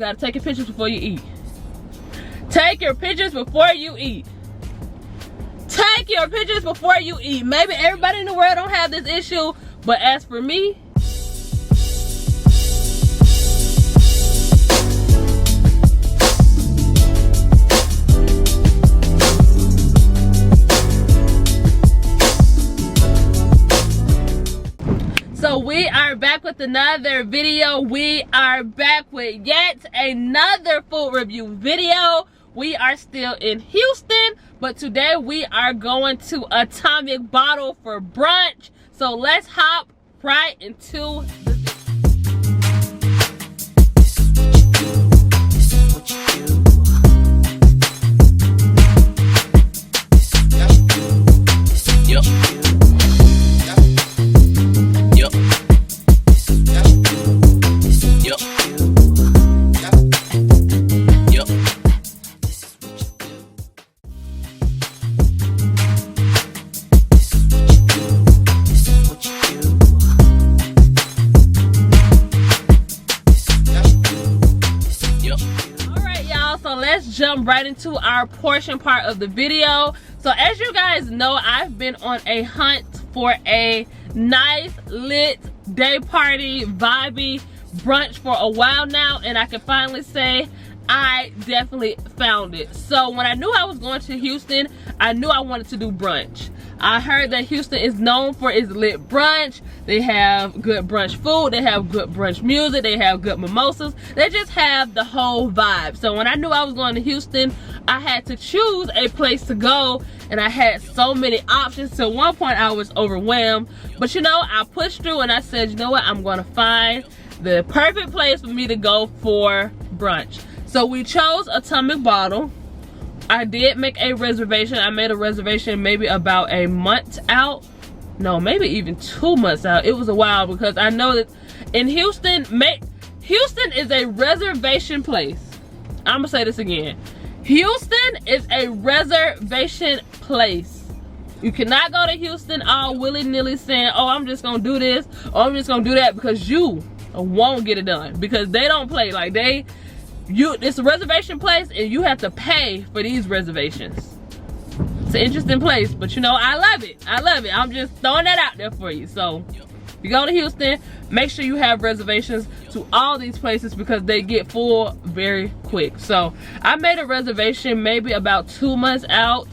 gotta take your pictures before you eat. Take your pictures before you eat. Take your pictures before you eat. Maybe everybody in the world don't have this issue, but as for me, so we are back with another video. We are back with yet another food review video. We are still in Houston, but today we are going to Atomic Bottle for brunch. So let's hop right into the jump right into our portion part of the video. So as you guys know, I've been on a hunt for a nice lit day party vibey brunch for a while now, and I can finally say I definitely found it. So when I knew I was going to Houston, I knew I wanted to do brunch. I heard that Houston is known for its lit brunch. They have good brunch food, they have good brunch music, they have good mimosas. They just have the whole vibe. So when I knew I was going to Houston, I had to choose a place to go, and I had so many options. So at one point I was overwhelmed, but you know, I pushed through and I said, you know what, I'm gonna find the perfect place for me to go for brunch. So we chose Atomic Bottle. I did make a reservation. I made a reservation maybe about a month out. No, maybe even 2 months out. It was a while, because I know that in Houston, Houston is a reservation place. I'm gonna say this again. Houston is a reservation place. You cannot go to Houston all willy-nilly saying, oh, I'm just gonna do this, or I'm just gonna do that, because you won't get it done. Because they don't play. Like it's a reservation place, and you have to pay for these reservations. It's an interesting place, but you know, I love it. I love it. I'm just throwing that out there for you. So if you go to Houston, make sure you have reservations to all these places, because they get full very quick. So I made a reservation maybe about 2 months out,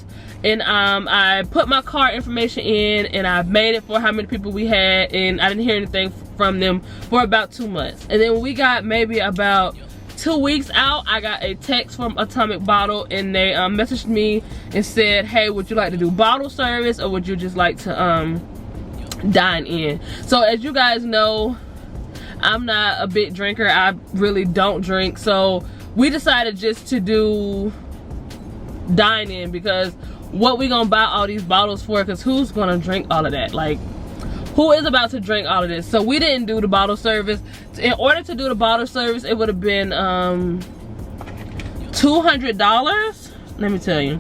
and I put my card information in, and I made it for how many people we had, and I didn't hear anything from them for about 2 months. And then when we got maybe about 2 weeks out, I got a text from Atomic Bottle, and they messaged me and said, hey, would you like to do bottle service, or would you just like to dine in? So as you guys know, I'm not a big drinker. I really don't drink, so we decided just to do dine in, because what we gonna buy all these bottles for? Because who's gonna drink all of that? Like, who is about to drink all of this? So we didn't do the bottle service. In order to do the bottle service, it would have been $200. Let me tell you.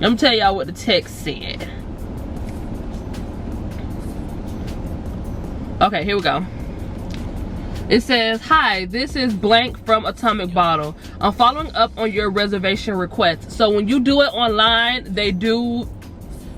Let me tell y'all what the text said. Okay, here we go. It says, hi, this is blank from Atomic Bottle. I'm following up on your reservation request. So when you do it online, they do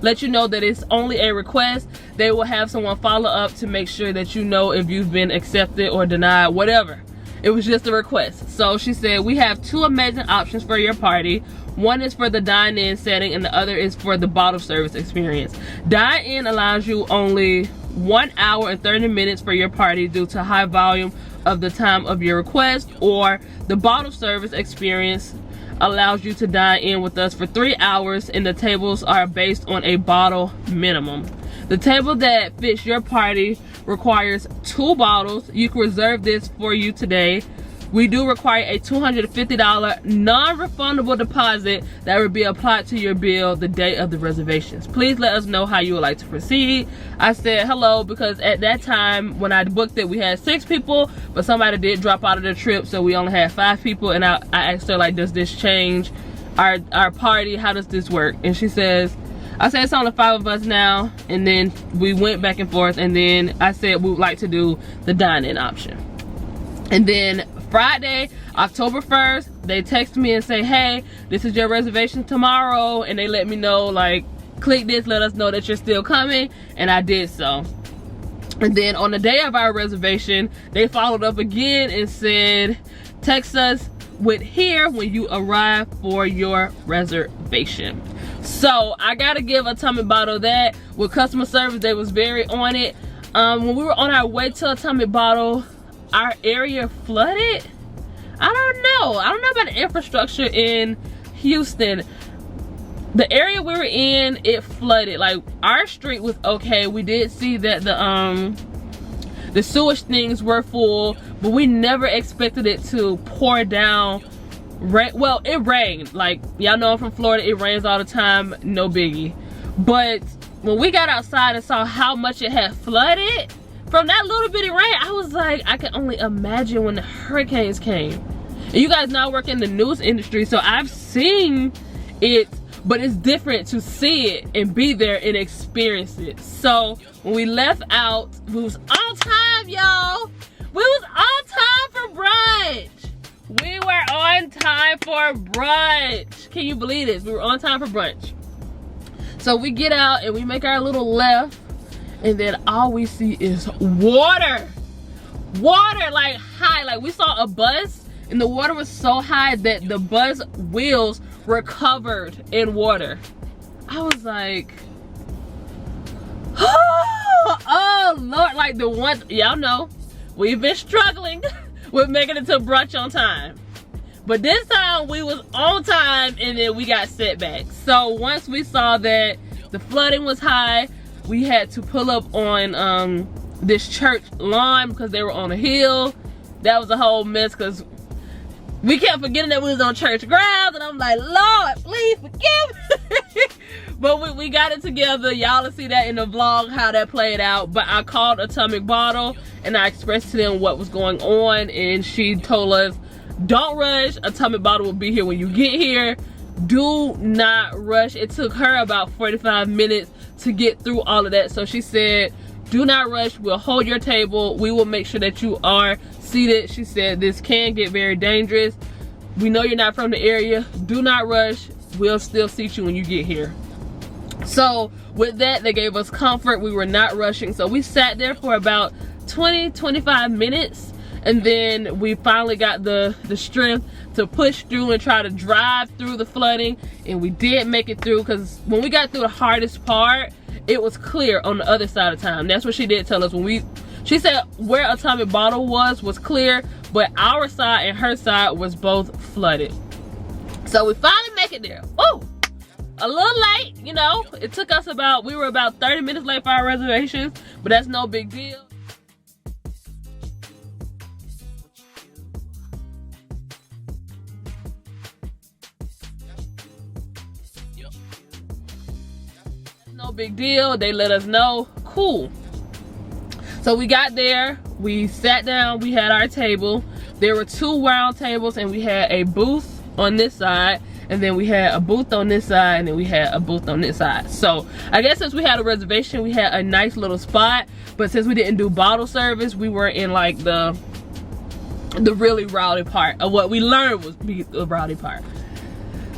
let you know that it's only a request. They will have someone follow up to make sure that you know if you've been accepted or denied, whatever. It was just a request. So she said, we have 2 amazing options for your party. One is for the dine-in setting, and the other is for the bottle service experience. Dine-in allows you only 1 hour and 30 minutes for your party due to high volume of the time of your request, or the bottle service experience allows you to dine in with us for 3 hours, and the tables are based on a bottle minimum. The table that fits your party requires 2 bottles. You can reserve this for you today. We do require a $250 non-refundable deposit that will be applied to your bill the day of the reservations. Please let us know how you would like to proceed. I said hello, because at that time when I booked it, we had 6 people, but somebody did drop out of the trip, so we only had 5 people. And I asked her, like, does this change our party? How does this work? And she says, I said it's only 5 of us now. And then we went back and forth, and then I said we would like to do the dine-in option. And then Friday, October 1st. They text me and say, hey, this is your reservation tomorrow, and they let me know, like, click this, let us know that you're still coming, and I did so. And then on the day of our reservation, they followed up again and said, text us with here when you arrive for your reservation. So I gotta give Atomic Bottle that. With customer service, they was very on it. When we were on our way to Atomic Bottle, our area flooded. I don't know about the infrastructure in Houston. The area we were in, it flooded. Like, our street was okay. We did see that the sewage things were full, but we never expected it to pour down. Well, it rained. Like, y'all know I'm from Florida, it rains all the time, no biggie. But when we got outside and saw how much it had flooded from that little bitty rain, I was like, I can only imagine when the hurricanes came. And you guys know I work in the news industry, so I've seen it, but it's different to see it and be there and experience it. So when we left out, we was on time, y'all. We was on time for brunch. We were on time for brunch. Can you believe this? We were on time for brunch. So we get out and we make our little left, and then all we see is water. Water, like, high. Like, we saw a bus and the water was so high that the bus wheels were covered in water. I was like, oh Lord. Like, the one, y'all know, we've been struggling with making it to brunch on time. But this time we was on time, and then we got setbacks. So once we saw that the flooding was high, we had to pull up on this church lawn because they were on a hill. That was a whole mess because we kept forgetting that we was on church grounds, and I'm like, Lord, please forgive me. But we got it together. Y'all will see that in the vlog how that played out. But I called Atomic Bottle and I expressed to them what was going on, and she told us, don't rush. Atomic Bottle will be here when you get here. Do not rush. It took her about 45 minutes to get through all of that. So she said, do not rush. We'll hold your table. We will make sure that you are seated. She said this can get very dangerous. We know you're not from the area. Do not rush. We'll still seat you when you get here. So with that, they gave us comfort. We were not rushing. So we sat there for about 20-25 minutes. And then we finally got the strength to push through and try to drive through the flooding. And we did make it through, because when we got through the hardest part, it was clear on the other side of town. That's what she did tell us. She said where Atomic Bottle was clear, but our side and her side was both flooded. So we finally make it there. Oh, a little late, you know. It took us we were about 30 minutes late for our reservations, but that's no big deal. No big deal. They let us know. Cool. So we got there, we sat down, we had our table. There were 2 round tables, and we had a booth on this side, and then we had a booth on this side, and then we had a booth on this side. So I guess since we had a reservation, we had a nice little spot. But since we didn't do bottle service, we were in like the really rowdy part of what we learned was the rowdy part.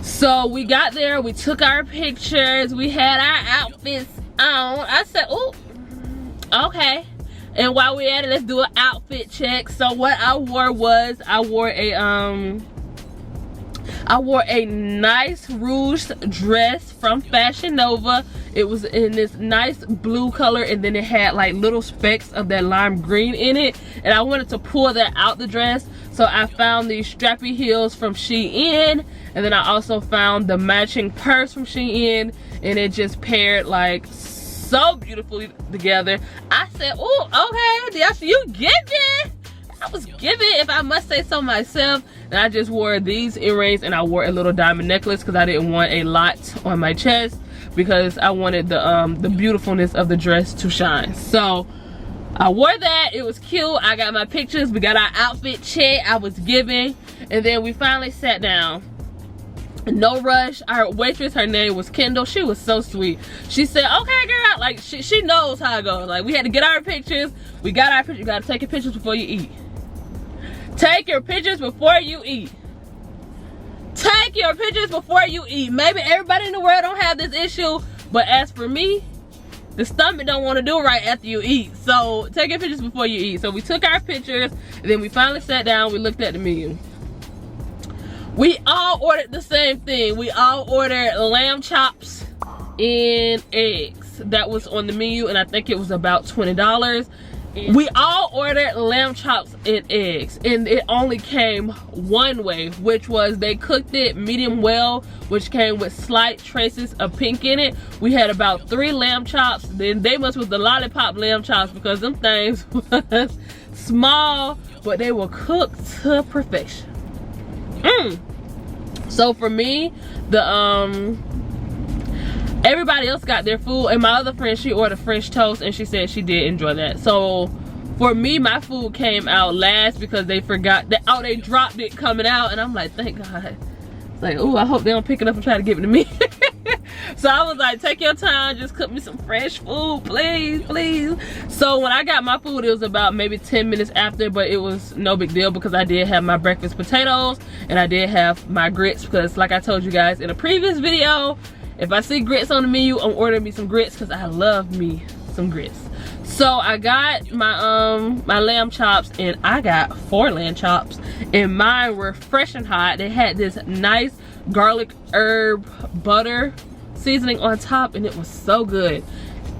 So we got there, we took our pictures, we had our outfits on. I said, oh, okay. And while we at it, let's do an outfit check. So what I wore was, I wore a nice rouge dress from Fashion Nova. It was in this nice blue color, and then it had like little specks of that lime green in it. And I wanted to pull that out the dress. So I found these strappy heels from Shein, and then I also found the matching purse from Shein, and it just paired like so beautifully together. I said, oh, okay, Diasha, you giving. I was giving, if I must say so myself. And I just wore these earrings, and I wore a little diamond necklace because I didn't want a lot on my chest, because I wanted the beautifulness of the dress to shine. So I wore that. It was cute. I got my pictures. We got our outfit check. I was giving. And then we finally sat down. No rush. Our waitress, her name was Kendall. She was so sweet. She said, okay, girl. Like, she knows how it goes. Like, we had to get our pictures. We got our pictures. You got to take your pictures before you eat. Take your pictures before you eat. Take your pictures before you eat. Maybe everybody in the world don't have this issue, but as for me, the stomach don't want to do right after you eat. So take your pictures before you eat. So we took our pictures, and then we finally sat down, we looked at the menu. We all ordered the same thing. We all ordered lamb chops and eggs. That was on the menu, and I think it was about $20. We all ordered lamb chops and eggs, and it only came one way, which was they cooked it medium well, which came with slight traces of pink in it. We had about 3 lamb chops. Then they must was the lollipop lamb chops, because them things was small, but they were cooked to perfection. So for me, everybody else got their food, and my other friend, she ordered French toast, and she said she did enjoy that. So for me, my food came out last because they forgot that. Oh, they dropped it coming out, and I'm like, thank God. It's like, oh, I hope they don't pick it up and try to give it to me. So I was like, take your time, just cook me some fresh food, please, please. So when I got my food, it was about maybe 10 minutes after, but it was no big deal because I did have my breakfast potatoes, and I did have my grits, because like I told you guys in a previous video, if I see grits on the menu, I'm ordering me some grits, because I love me some grits. So I got my my lamb chops, and I got 4 lamb chops, and mine were fresh and hot. They had this nice garlic herb butter seasoning on top, and it was so good.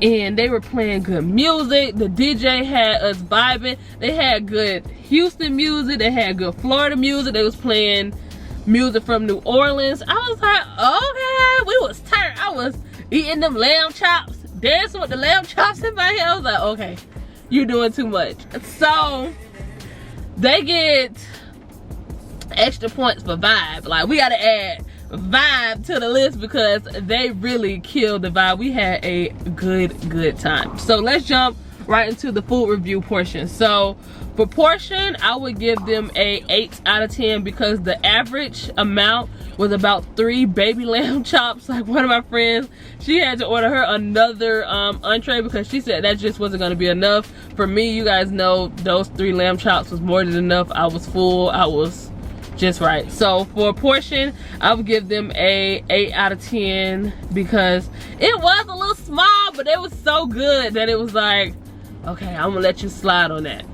And they were playing good music. The DJ had us vibing. They had good Houston music. They had good Florida music. They was playing music from New Orleans. I was like, okay, we was tired. I was eating them lamb chops, dancing with the lamb chops in my hand. I was like, okay, you're doing too much. So they get extra points for vibe. Like, we gotta add vibe to the list because they really killed the vibe. We had a good time. So let's jump right into the food review portion. So for portion, I would give them a 8 out of 10 because the average amount was about 3 baby lamb chops. Like, one of my friends, she had to order her another entree because she said that just wasn't going to be enough. For me, you guys know those 3 lamb chops was more than enough. I was full. I was just right. So for a portion, I would give them a 8 out of 10 because it was a little small, but it was so good that it was like, okay, I'm gonna let you slide on that.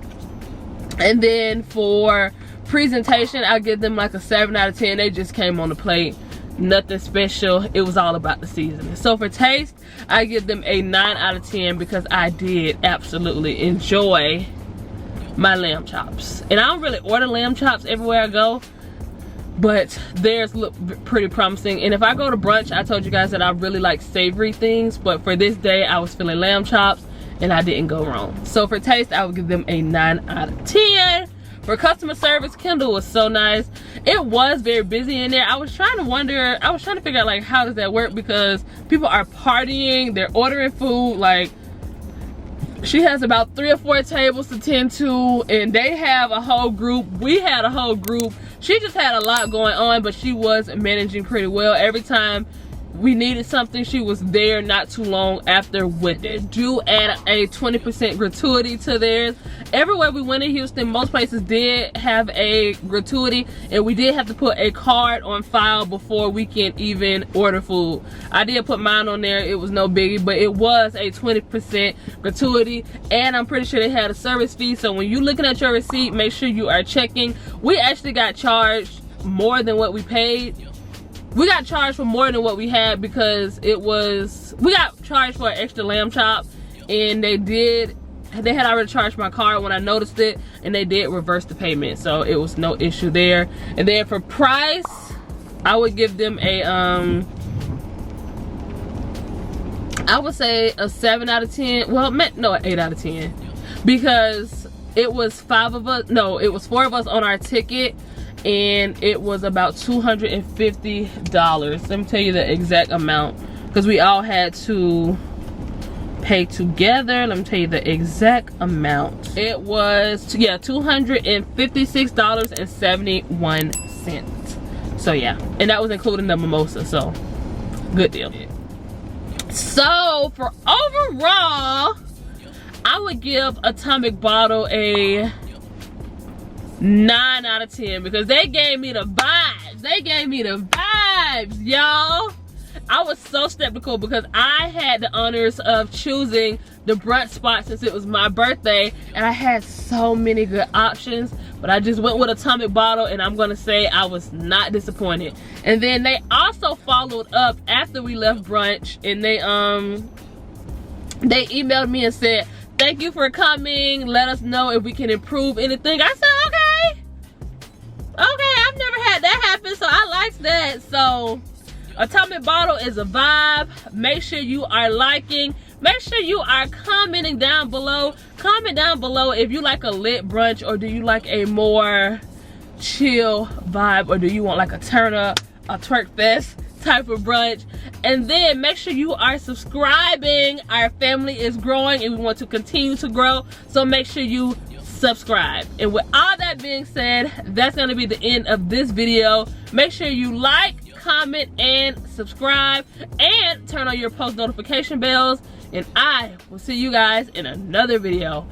And then for presentation, I'll give them like a 7 out of 10. They just came on the plate, nothing special. It was all about the seasoning. So for taste, I give them a 9 out of 10 because I did absolutely enjoy my lamb chops. And I don't really order lamb chops everywhere I go, but theirs look pretty promising. And if I go to brunch, I told you guys that I really like savory things, but for this day, I was feeling lamb chops, and I didn't go wrong. So for taste, I would give them a 9 out of 10. For customer service, Kendall was so nice. It was very busy in there. I was trying to figure out like, how does that work, because people are partying, they're ordering food. Like, she has about 3 or 4 tables to tend to, and they have a whole group. We had a whole group. She just had a lot going on, but she was managing pretty well. Every time we needed something, she was there not too long after with it. Do add a 20% gratuity to theirs. Everywhere we went in Houston, most places did have a gratuity, and we did have to put a card on file before we can even order food. I did put mine on there. It was no biggie, but it was a 20% gratuity, and I'm pretty sure they had a service fee. So when you're looking at your receipt, make sure you are checking. We actually got charged more than what we paid. We got charged for more than what we had because we got charged for an extra lamb chop, and they had already charged my card when I noticed it, and they did reverse the payment, so it was no issue there. And then for price, I would give them a I would say a 7 out of 10. Well, no, an 8 out of 10, because it was 4 of us on our ticket, and it was about $250. Let me tell you the exact amount, because we all had to pay together. Let me tell you the exact amount. It was, yeah, $256.71. So yeah, and that was including the mimosa, so good deal. So for overall, I would give Atomic Bottle a 9 out of 10 because they gave me the vibes. They gave me the vibes, y'all. I was so skeptical because I had the honors of choosing the brunch spot since it was my birthday, and I had so many good options, but I just went with Atomic Bottle, and I'm gonna say I was not disappointed. And then they also followed up after we left brunch, and they emailed me and said, thank you for coming, let us know if we can improve anything. I said, okay, I've never had that happen, so I like that. So Atomic Bottle is a vibe. Make sure you are liking, make sure you are commenting down below. Comment down below if you like a lit brunch, or do you like a more chill vibe, or do you want like a turn up, a twerk fest type of brunch. And then make sure you are subscribing. Our family is growing and we want to continue to grow, so make sure you subscribe. And with all that being said, that's going to be the end of this video. Make sure you like, comment, and subscribe, and turn on your post notification bells, and I will see you guys in another video.